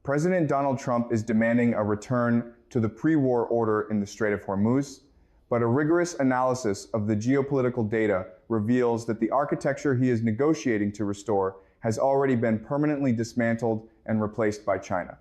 President Donald Trump is demanding a return to the pre-war order in the Strait of Hormuz, but a rigorous analysis of the geopolitical data reveals that the architecture he is negotiating to restore has already been permanently dismantled and replaced by China.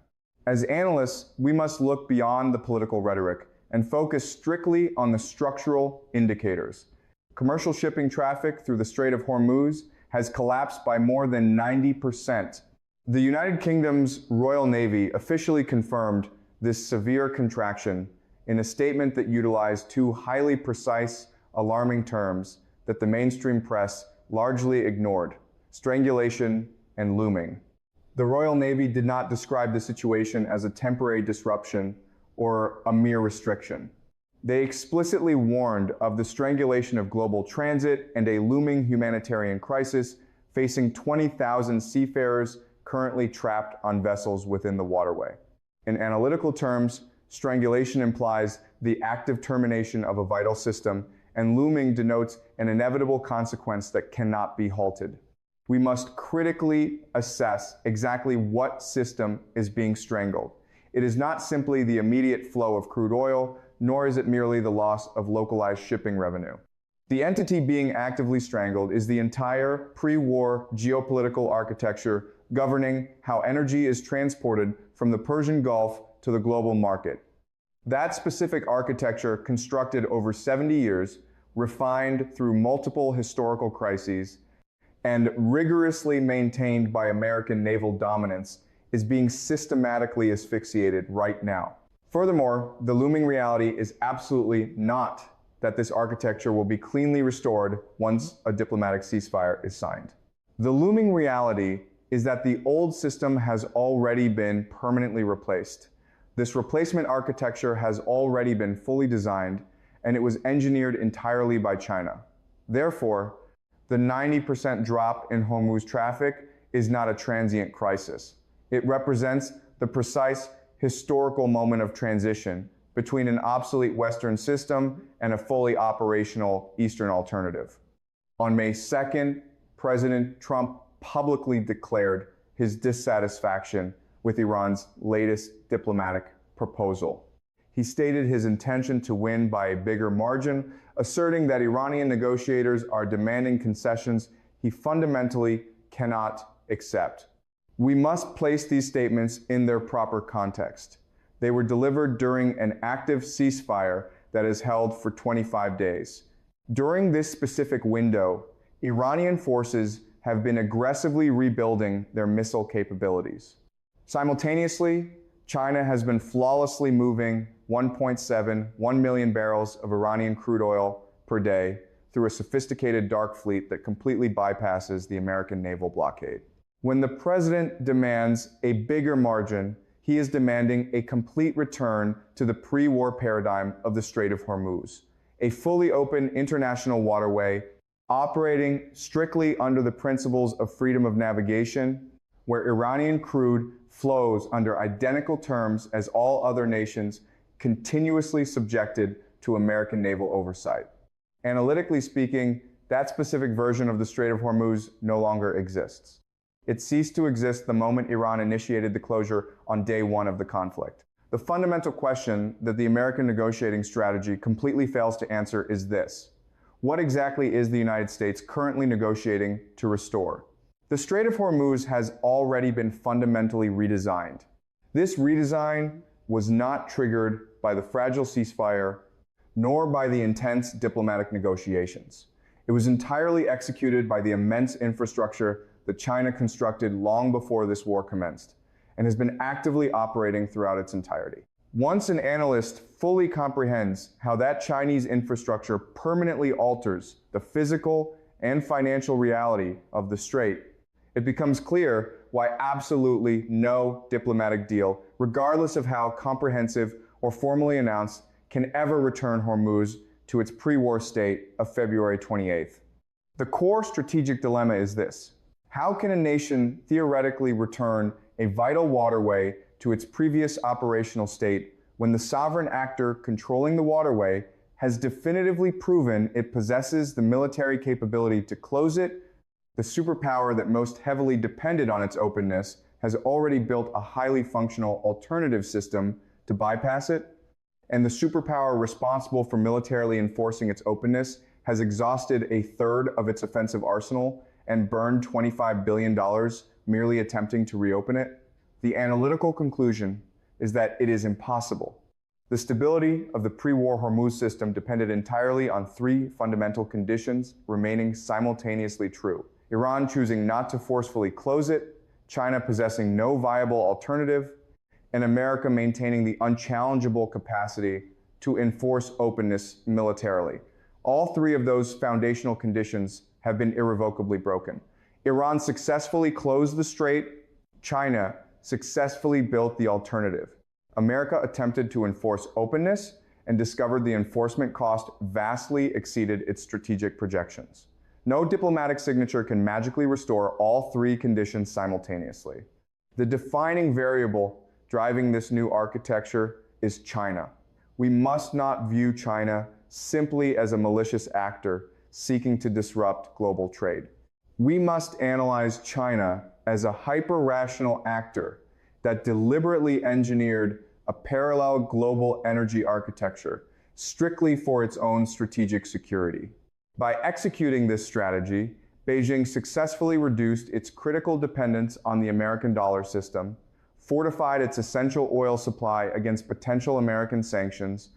As analysts, we must look beyond the political rhetoric and focus strictly on the structural indicators. Commercial shipping traffic through the Strait of Hormuz has collapsed by more than 90%. The United Kingdom's Royal Navy officially confirmed this severe contraction in a statement that utilized two highly precise, alarming terms that the mainstream press largely ignored: strangulation and looming. The Royal Navy did not describe the situation as a temporary disruption or a mere restriction. They explicitly warned of the strangulation of global transit and a looming humanitarian crisis facing 20,000 seafarers currently trapped on vessels within the waterway. In analytical terms, strangulation implies the active termination of a vital system, and looming denotes an inevitable consequence that cannot be halted. We must critically assess exactly what system is being strangled. It is not simply the immediate flow of crude oil, nor is it merely the loss of localized shipping revenue. The entity being actively strangled is the entire pre-war geopolitical architecture governing how energy is transported from the Persian Gulf to the global market. That specific architecture, constructed over 70 years, refined through multiple historical crises, and rigorously maintained by American naval dominance, is being systematically asphyxiated right now. Furthermore, the looming reality is absolutely not that this architecture will be cleanly restored once a diplomatic ceasefire is signed. The looming reality is that the old system has already been permanently replaced. This replacement architecture has already been fully designed, and it was engineered entirely by China. Therefore, the 90% drop in Hormuz traffic is not a transient crisis. It represents the precise historical moment of transition between an obsolete Western system and a fully operational Eastern alternative. On May 2nd, President Trump publicly declared his dissatisfaction with Iran's latest diplomatic proposal. He stated his intention to win by a bigger margin, asserting that Iranian negotiators are demanding concessions he fundamentally cannot accept. We must place these statements in their proper context. They were delivered during an active ceasefire that is held for 25 days. During this specific window, Iranian forces have been aggressively rebuilding their missile capabilities. Simultaneously, China has been flawlessly moving 1.1 million barrels of Iranian crude oil per day through a sophisticated dark fleet that completely bypasses the American naval blockade. When the president demands a bigger margin, he is demanding a complete return to the pre-war paradigm of the Strait of Hormuz, a fully open international waterway operating strictly under the principles of freedom of navigation, where Iranian crude flows under identical terms as all other nations, continuously subjected to American naval oversight. Analytically speaking, that specific version of the Strait of Hormuz no longer exists. It ceased to exist the moment Iran initiated the closure on day one of the conflict. The fundamental question that the American negotiating strategy completely fails to answer is this: what exactly is the United States currently negotiating to restore? The Strait of Hormuz has already been fundamentally redesigned. This redesign was not triggered by the fragile ceasefire, nor by the intense diplomatic negotiations. It was entirely executed by the immense infrastructure that China constructed long before this war commenced, and has been actively operating throughout its entirety. Once an analyst fully comprehends how that Chinese infrastructure permanently alters the physical and financial reality of the strait, it becomes clear why absolutely no diplomatic deal, regardless of how comprehensive or formally announced, can ever return Hormuz to its pre-war state of February 28th. The core strategic dilemma is this: how can a nation theoretically return a vital waterway to its previous operational state when the sovereign actor controlling the waterway has definitively proven it possesses the military capability to close it? The superpower that most heavily depended on its openness has already built a highly functional alternative system to bypass it, and the superpower responsible for militarily enforcing its openness has exhausted a third of its offensive arsenal and burned $25 billion merely attempting to reopen it, the analytical conclusion is that it is impossible. The stability of the pre-war Hormuz system depended entirely on three fundamental conditions remaining simultaneously true: Iran choosing not to forcefully close it, China possessing no viable alternative, and America maintaining the unchallengeable capacity to enforce openness militarily. All three of those foundational conditions have been irrevocably broken. Iran successfully closed the strait. China successfully built the alternative. America attempted to enforce openness and discovered the enforcement cost vastly exceeded its strategic projections. No diplomatic signature can magically restore all three conditions simultaneously. The defining variable driving this new architecture is China. We must not view China simply as a malicious actor seeking to disrupt global trade. We must analyze China as a hyper-rational actor that deliberately engineered a parallel global energy architecture strictly for its own strategic security. By executing this strategy, Beijing successfully reduced its critical dependence on the American dollar system, fortified its essential oil supply against potential American sanctions,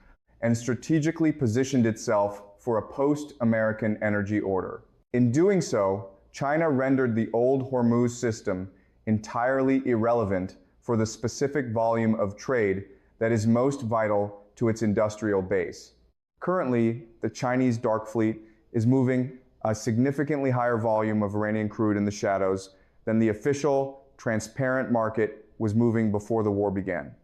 and strategically positioned itself for a post-American energy order. In doing so, China rendered the old Hormuz system entirely irrelevant for the specific volume of trade that is most vital to its industrial base. Currently, the Chinese dark fleet is moving a significantly higher volume of Iranian crude in the shadows than the official, transparent market was moving before the war began.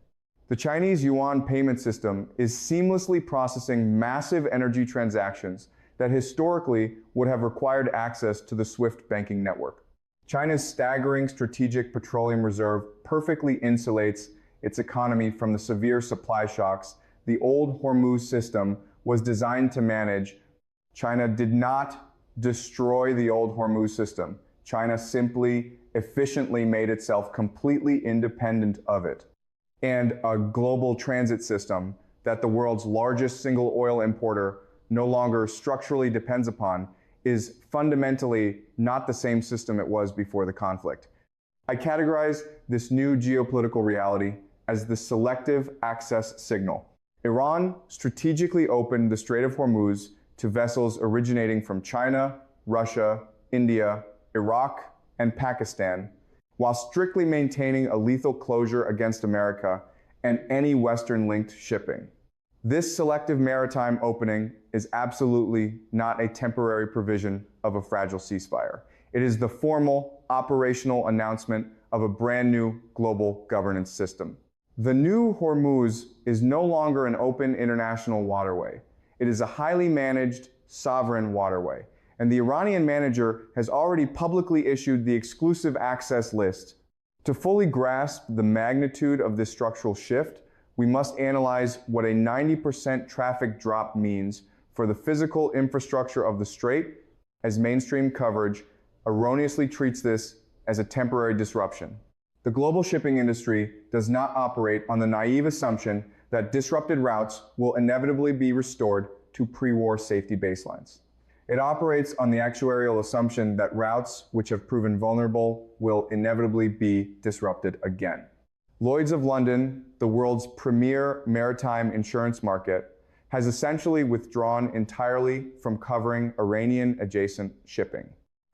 The Chinese yuan payment system is seamlessly processing massive energy transactions that historically would have required access to the SWIFT banking network. China's staggering strategic petroleum reserve perfectly insulates its economy from the severe supply shocks the old Hormuz system was designed to manage. China did not destroy the old Hormuz system. China simply efficiently made itself completely independent of it. And a global transit system that the world's largest single oil importer no longer structurally depends upon is fundamentally not the same system it was before the conflict. I categorize this new geopolitical reality as the selective access signal. Iran strategically opened the Strait of Hormuz to vessels originating from China, Russia, India, Iraq, and Pakistan, while strictly maintaining a lethal closure against America and any Western-linked shipping. This selective maritime opening is absolutely not a temporary provision of a fragile ceasefire. It is the formal, operational announcement of a brand new global governance system. The new Hormuz is no longer an open international waterway. It is a highly managed, sovereign waterway, and the Iranian manager has already publicly issued the exclusive access list. To fully grasp the magnitude of this structural shift, we must analyze what a 90% traffic drop means for the physical infrastructure of the strait, as mainstream coverage erroneously treats this as a temporary disruption. The global shipping industry does not operate on the naive assumption that disrupted routes will inevitably be restored to pre-war safety baselines. It operates on the actuarial assumption that routes which have proven vulnerable will inevitably be disrupted again. Lloyd's of London, the world's premier maritime insurance market, has essentially withdrawn entirely from covering Iranian-adjacent shipping.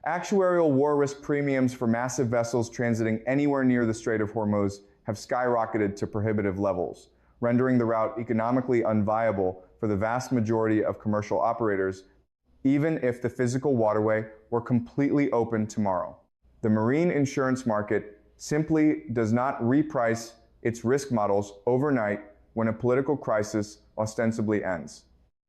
Actuarial war risk premiums for massive vessels transiting anywhere near the Strait of Hormuz have skyrocketed to prohibitive levels, rendering the route economically unviable for the vast majority of commercial operators, even if the physical waterway were completely open tomorrow. The marine insurance market simply does not reprice its risk models overnight when a political crisis ostensibly ends.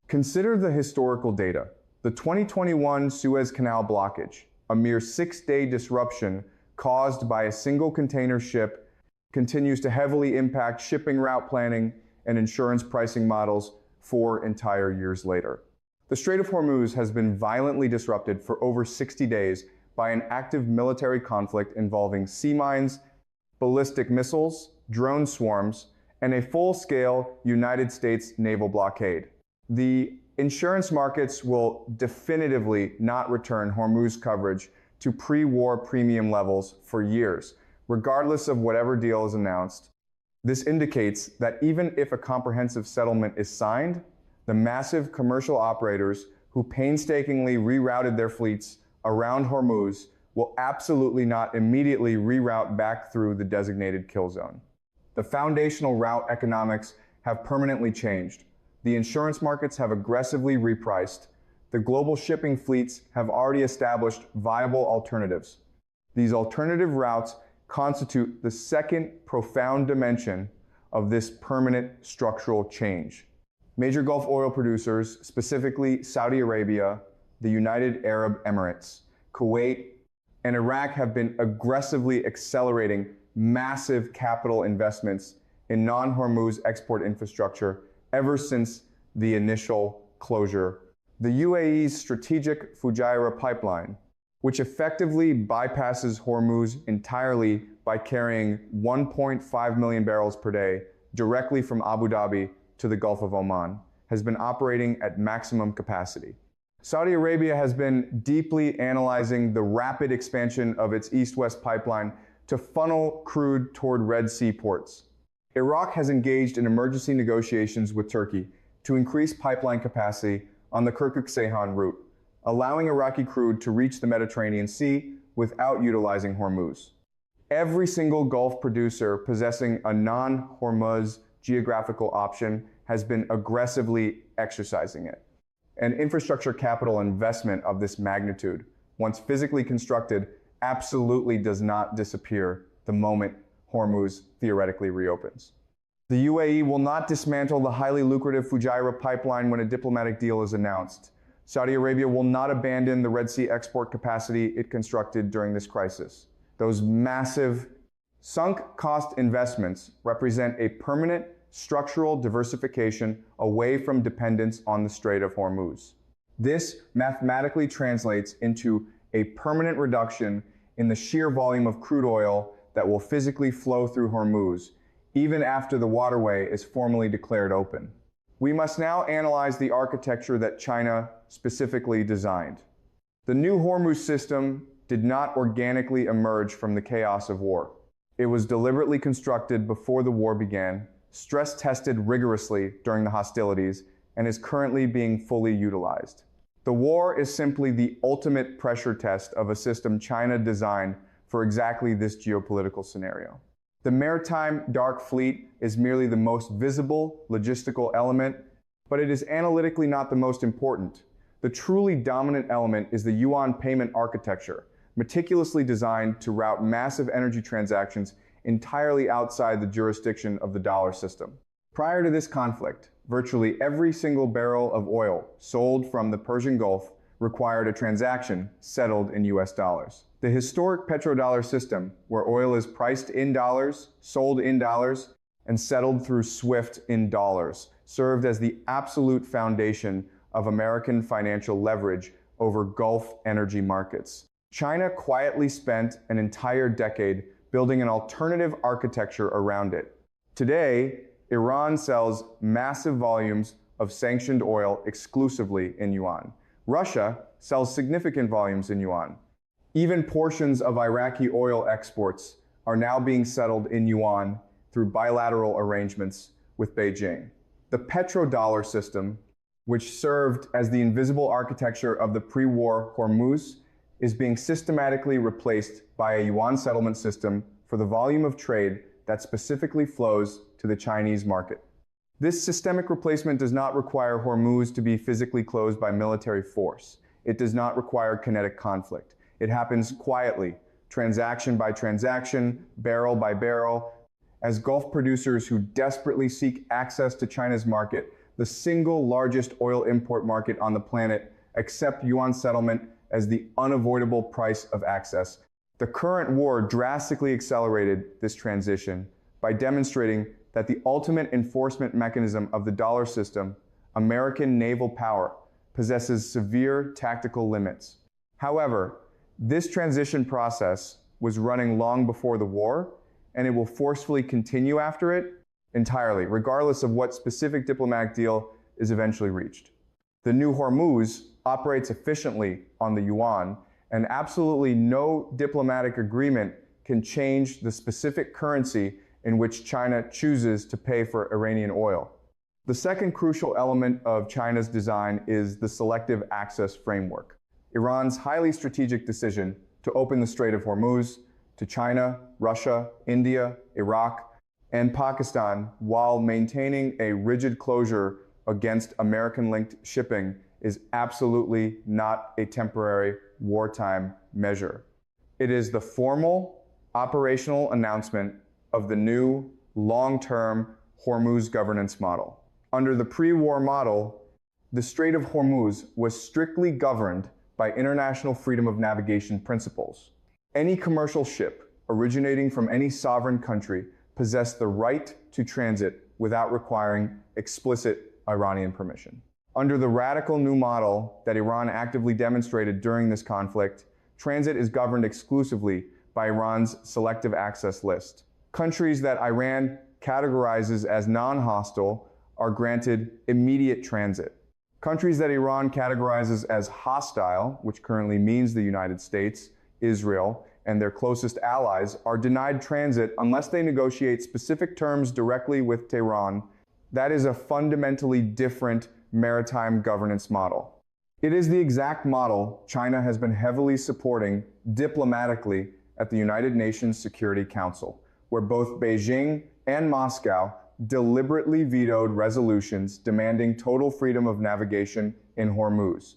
Consider the historical data. The 2021 Suez Canal blockage, a mere 6-day disruption caused by a single container ship, continues to heavily impact shipping route planning and insurance pricing models 4 entire years later. The Strait of Hormuz has been violently disrupted for over 60 days by an active military conflict involving sea mines, ballistic missiles, drone swarms, and a full-scale United States naval blockade. The insurance markets will definitively not return Hormuz coverage to pre-war premium levels for years, regardless of whatever deal is announced. This indicates that even if a comprehensive settlement is signed, the massive commercial operators who painstakingly rerouted their fleets around Hormuz will absolutely not immediately reroute back through the designated kill zone. The foundational route economics have permanently changed. The insurance markets have aggressively repriced. The global shipping fleets have already established viable alternatives. These alternative routes constitute the second profound dimension of this permanent structural change. Major Gulf oil producers, specifically Saudi Arabia, the United Arab Emirates, Kuwait, and Iraq, have been aggressively accelerating massive capital investments in non-Hormuz export infrastructure ever since the initial closure. The UAE's strategic Fujairah pipeline, which effectively bypasses Hormuz entirely by carrying 1.5 million barrels per day directly from Abu Dhabi to the Gulf of Oman, has been operating at maximum capacity. Saudi Arabia has been deeply analyzing the rapid expansion of its East-West pipeline to funnel crude toward Red Sea ports. Iraq has engaged in emergency negotiations with Turkey to increase pipeline capacity on the Kirkuk-Ceyhan route, allowing Iraqi crude to reach the Mediterranean Sea without utilizing Hormuz. Every single Gulf producer possessing a non-Hormuz geographical option has been aggressively exercising it. An infrastructure capital investment of this magnitude, once physically constructed, absolutely does not disappear the moment Hormuz theoretically reopens. The UAE will not dismantle the highly lucrative Fujairah pipeline when a diplomatic deal is announced. Saudi Arabia will not abandon the Red Sea export capacity it constructed during this crisis. Those massive sunk cost investments represent a permanent structural diversification away from dependence on the Strait of Hormuz. This mathematically translates into a permanent reduction in the sheer volume of crude oil that will physically flow through Hormuz, even after the waterway is formally declared open. We must now analyze the architecture that China specifically designed. The new Hormuz system did not organically emerge from the chaos of war. It was deliberately constructed before the war began, stress-tested rigorously during the hostilities, and is currently being fully utilized. The war is simply the ultimate pressure test of a system China designed for exactly this geopolitical scenario. The maritime dark fleet is merely the most visible logistical element, but it is analytically not the most important. The truly dominant element is the yuan payment architecture, meticulously designed to route massive energy transactions entirely outside the jurisdiction of the dollar system. Prior to this conflict, virtually every single barrel of oil sold from the Persian Gulf required a transaction settled in US dollars. The historic petrodollar system, where oil is priced in dollars, sold in dollars, and settled through SWIFT in dollars, served as the absolute foundation of American financial leverage over Gulf energy markets. China quietly spent an entire decade building an alternative architecture around it. Today, Iran sells massive volumes of sanctioned oil exclusively in yuan. Russia sells significant volumes in yuan. Even portions of Iraqi oil exports are now being settled in yuan through bilateral arrangements with Beijing. The petrodollar system, which served as the invisible architecture of the pre-war Hormuz, is being systematically replaced by a yuan settlement system for the volume of trade that specifically flows to the Chinese market. This systemic replacement does not require Hormuz to be physically closed by military force. It does not require kinetic conflict. It happens quietly, transaction by transaction, barrel by barrel, as Gulf producers who desperately seek access to China's market, the single largest oil import market on the planet, accept yuan settlement as the unavoidable price of access. The current war drastically accelerated this transition by demonstrating that the ultimate enforcement mechanism of the dollar system, American naval power, possesses severe tactical limits. However, this transition process was running long before the war, and it will forcefully continue after it entirely, regardless of what specific diplomatic deal is eventually reached. The new Hormuz operates efficiently on the yuan, and absolutely no diplomatic agreement can change the specific currency in which China chooses to pay for Iranian oil. The second crucial element of China's design is the selective access framework. Iran's highly strategic decision to open the Strait of Hormuz to China, Russia, India, Iraq, and Pakistan while maintaining a rigid closure against American-linked shipping is absolutely not a temporary wartime measure. It is the formal operational announcement of the new long-term Hormuz governance model. Under the pre-war model, the Strait of Hormuz was strictly governed by international freedom of navigation principles. Any commercial ship originating from any sovereign country possessed the right to transit without requiring explicit Iranian permission. Under the radical new model that Iran actively demonstrated during this conflict, transit is governed exclusively by Iran's selective access list. Countries that Iran categorizes as non-hostile are granted immediate transit. Countries that Iran categorizes as hostile, which currently means the United States, Israel, and their closest allies, are denied transit unless they negotiate specific terms directly with Tehran. That is a fundamentally different maritime governance model. It is the exact model China has been heavily supporting diplomatically at the United Nations Security Council, where both Beijing and Moscow deliberately vetoed resolutions demanding total freedom of navigation in Hormuz.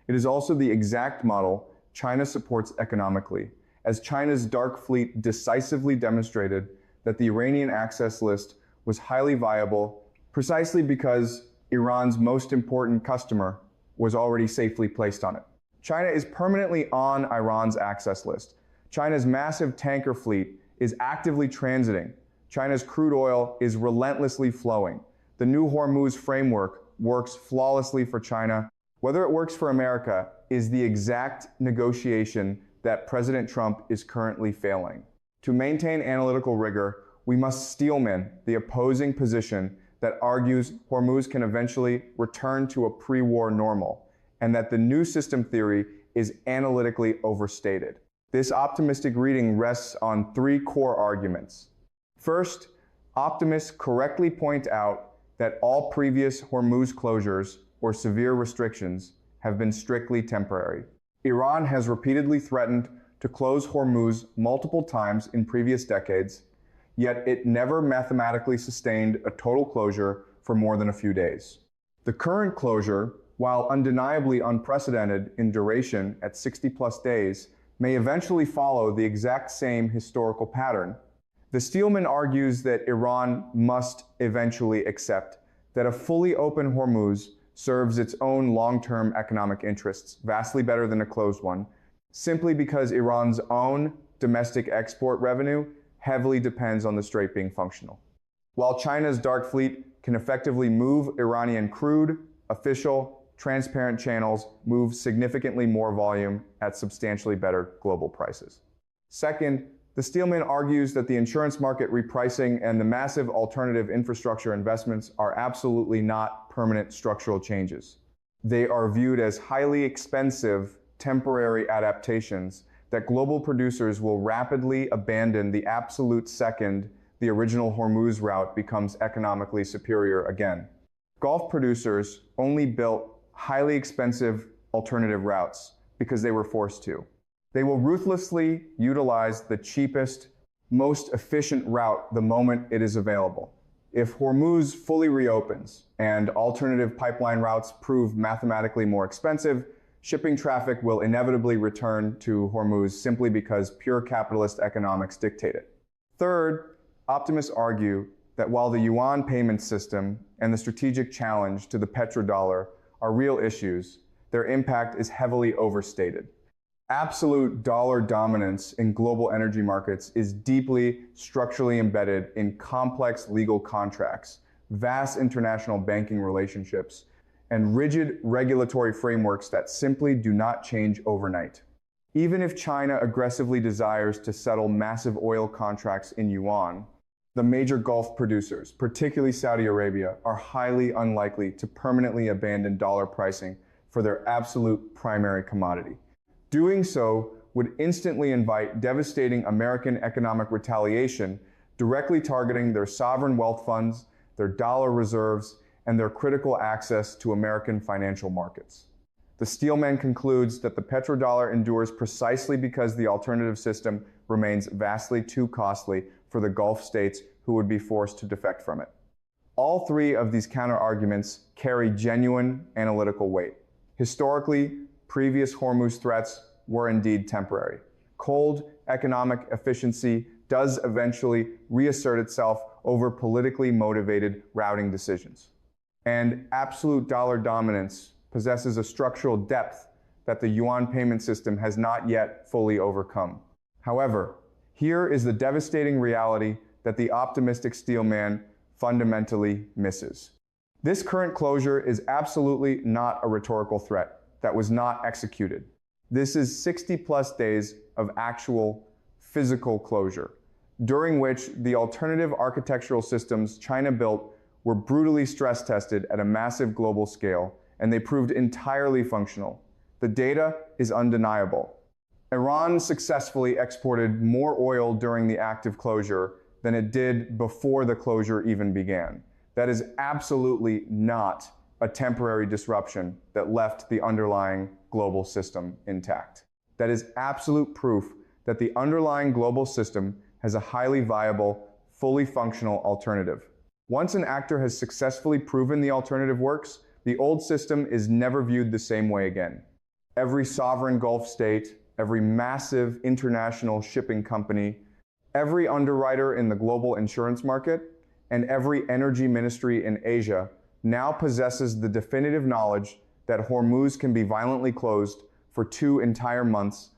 It is also the exact model China supports economically, as China's Dark Fleet decisively demonstrated that the Iranian access list was highly viable precisely because Iran's most important customer was already safely placed on it. China is permanently on Iran's access list. China's massive tanker fleet is actively transiting. China's crude oil is relentlessly flowing. The new Hormuz framework works flawlessly for China. Whether it works for America is the exact negotiation that President Trump is currently failing. To maintain analytical rigor, we must steelman the opposing position that argues Hormuz can eventually return to a pre-war normal, and that the new system theory is analytically overstated. This optimistic reading rests on three core arguments. First, optimists correctly point out that all previous Hormuz closures or severe restrictions have been strictly temporary. Iran has repeatedly threatened to close Hormuz multiple times in previous decades, yet it never mathematically sustained a total closure for more than a few days. The current closure, while undeniably unprecedented in duration at 60+ days, may eventually follow the exact same historical pattern. The Steelman argues that Iran must eventually accept that a fully open Hormuz serves its own long-term economic interests vastly better than a closed one, simply because Iran's own domestic export revenue heavily depends on the strait being functional. While China's Dark Fleet can effectively move Iranian crude, official, transparent channels move significantly more volume at substantially better global prices. Second, the Steelman argues that the insurance market repricing and the massive alternative infrastructure investments are absolutely not permanent structural changes. They are viewed as highly expensive temporary adaptations that global producers will rapidly abandon the absolute second the original Hormuz route becomes economically superior again. Gulf producers only built highly expensive alternative routes because they were forced to. They will ruthlessly utilize the cheapest, most efficient route the moment it is available. If Hormuz fully reopens and alternative pipeline routes prove mathematically more expensive, shipping traffic will inevitably return to Hormuz simply because pure capitalist economics dictate it. Third, optimists argue that while the yuan payment system and the strategic challenge to the petrodollar are real issues, their impact is heavily overstated. Absolute dollar dominance in global energy markets is deeply structurally embedded in complex legal contracts, vast international banking relationships, and rigid regulatory frameworks that simply do not change overnight. Even if China aggressively desires to settle massive oil contracts in yuan, the major Gulf producers, particularly Saudi Arabia, are highly unlikely to permanently abandon dollar pricing for their absolute primary commodity. Doing so would instantly invite devastating American economic retaliation, directly targeting their sovereign wealth funds, their dollar reserves, and their critical access to American financial markets. The steelman concludes that the petrodollar endures precisely because the alternative system remains vastly too costly for the Gulf states who would be forced to defect from it. All three of these counter-arguments carry genuine analytical weight. Historically, previous Hormuz threats were indeed temporary. Cold economic efficiency does eventually reassert itself over politically motivated routing decisions. And absolute dollar dominance possesses a structural depth that the yuan payment system has not yet fully overcome. However, here is the devastating reality that the optimistic steelman fundamentally misses. This current closure is absolutely not a rhetorical threat that was not executed. This is 60+ days of actual physical closure, during which the alternative architectural systems China built were brutally stress tested at a massive global scale, and they proved entirely functional. The data is undeniable. Iran successfully exported more oil during the active closure than it did before the closure even began. That is absolutely not a temporary disruption that left the underlying global system intact. That is absolute proof that the underlying global system has a highly viable, fully functional alternative. Once an actor has successfully proven the alternative works, the old system is never viewed the same way again. Every sovereign Gulf state, every massive international shipping company, every underwriter in the global insurance market, and every energy ministry in Asia now possesses the definitive knowledge that Hormuz can be violently closed for 2 entire months,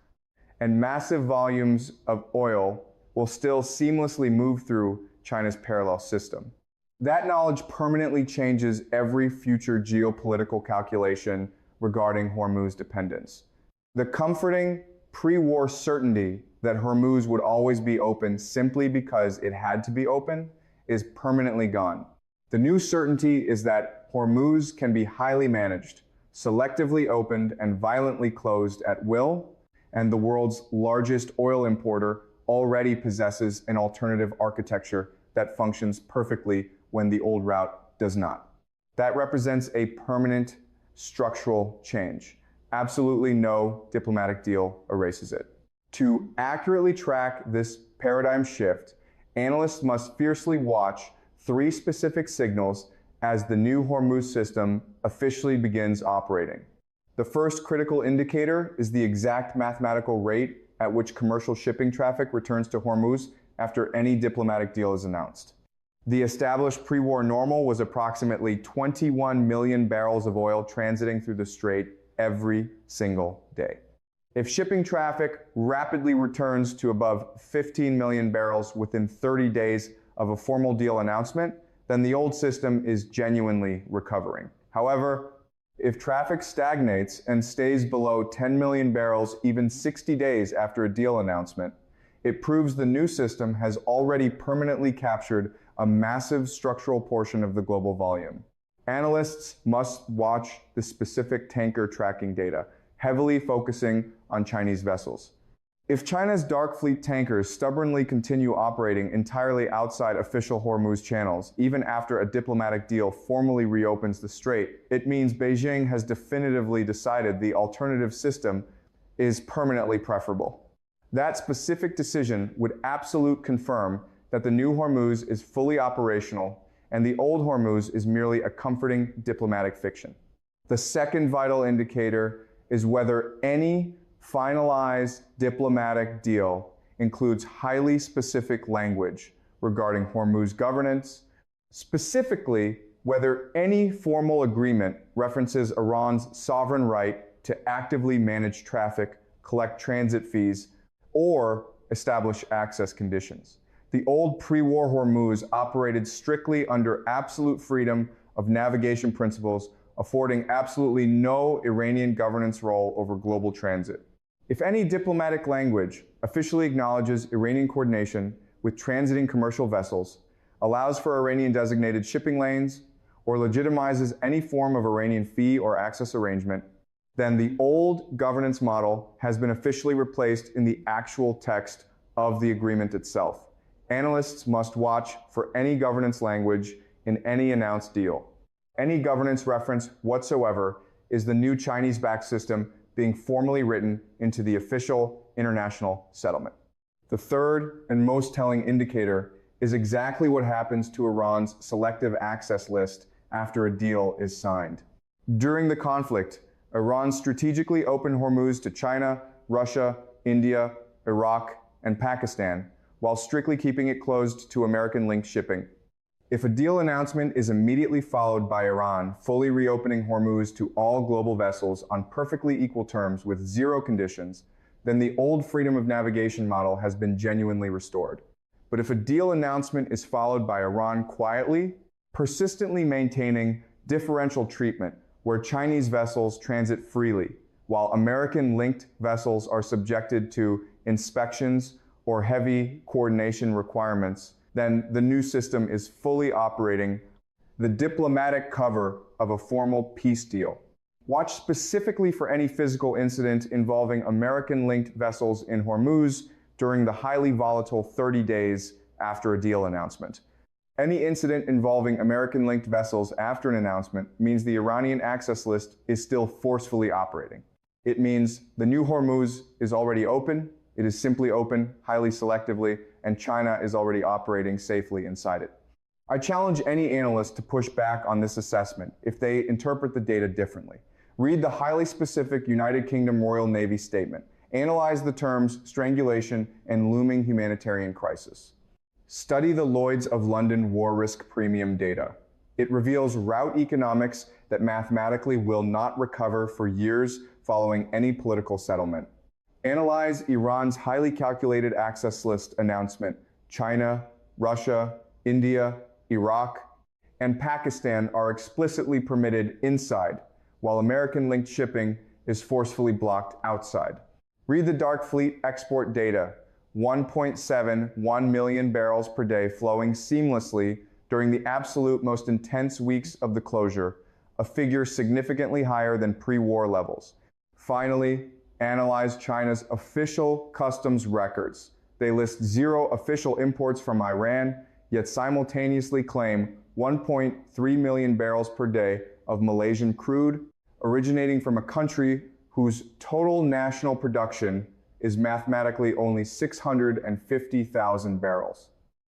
and massive volumes of oil will still seamlessly move through China's parallel system. That knowledge permanently changes every future geopolitical calculation regarding Hormuz dependence. The comforting pre-war certainty that Hormuz would always be open simply because it had to be open is permanently gone. The new certainty is that Hormuz can be highly managed, selectively opened, and violently closed at will, and the world's largest oil importer already possesses an alternative architecture that functions perfectly when the old route does not. That represents a permanent structural change. Absolutely no diplomatic deal erases it. To accurately track this paradigm shift, analysts must fiercely watch 3 specific signals as the new Hormuz system officially begins operating. The first critical indicator is the exact mathematical rate at which commercial shipping traffic returns to Hormuz after any diplomatic deal is announced. The established pre-war normal was approximately 21 million barrels of oil transiting through the strait every single day. If shipping traffic rapidly returns to above 15 million barrels within 30 days of a formal deal announcement, then the old system is genuinely recovering. However, if traffic stagnates and stays below 10 million barrels even 60 days after a deal announcement, it proves the new system has already permanently captured a massive structural portion of the global volume. Analysts must watch the specific tanker tracking data, heavily focusing on Chinese vessels. If China's dark fleet tankers stubbornly continue operating entirely outside official Hormuz channels, even after a diplomatic deal formally reopens the strait, it means Beijing has definitively decided the alternative system is permanently preferable. That specific decision would absolutely confirm that the new Hormuz is fully operational and the old Hormuz is merely a comforting diplomatic fiction. The second vital indicator is whether any finalized diplomatic deal includes highly specific language regarding Hormuz governance, specifically whether any formal agreement references Iran's sovereign right to actively manage traffic, collect transit fees, or establish access conditions. The old pre-war Hormuz operated strictly under absolute freedom of navigation principles, affording absolutely no Iranian governance role over global transit. If any diplomatic language officially acknowledges Iranian coordination with transiting commercial vessels, allows for Iranian-designated shipping lanes, or legitimizes any form of Iranian fee or access arrangement, then the old governance model has been officially replaced in the actual text of the agreement itself. Analysts must watch for any governance language in any announced deal. Any governance reference whatsoever is the new Chinese-backed system being formally written into the official international settlement. The third and most telling indicator is exactly what happens to Iran's selective access list after a deal is signed. During the conflict, Iran strategically opened Hormuz to China, Russia, India, Iraq, and Pakistan, while strictly keeping it closed to American-linked shipping. If a deal announcement is immediately followed by Iran fully reopening Hormuz to all global vessels on perfectly equal terms with zero conditions, then the old freedom of navigation model has been genuinely restored. But if a deal announcement is followed by Iran quietly, persistently maintaining differential treatment where Chinese vessels transit freely, while American-linked vessels are subjected to inspections or heavy coordination requirements, then the new system is fully operating the diplomatic cover of a formal peace deal. Watch specifically for any physical incident involving American-linked vessels in Hormuz during the highly volatile 30 days after a deal announcement. Any incident involving American-linked vessels after an announcement means the Iranian access list is still forcefully operating. It means the new Hormuz is already open, it is simply open, highly selectively, and China is already operating safely inside it. I challenge any analyst to push back on this assessment if they interpret the data differently. Read the highly specific United Kingdom Royal Navy statement. Analyze the terms strangulation and looming humanitarian crisis. Study the Lloyd's of London war risk premium data. It reveals route economics that mathematically will not recover for years following any political settlement. Analyze Iran's highly calculated access list announcement. China, Russia, India, Iraq, and Pakistan are explicitly permitted inside, while American-linked shipping is forcefully blocked outside. Read the Dark Fleet export data. 1.71 million barrels per day flowing seamlessly during the absolute most intense weeks of the closure, a figure significantly higher than pre-war levels. Finally, analyze China's official customs records. They list zero official imports from Iran, yet simultaneously claim 1.3 million barrels per day of Malaysian crude, originating from a country whose total national production is mathematically only 650,000 barrels.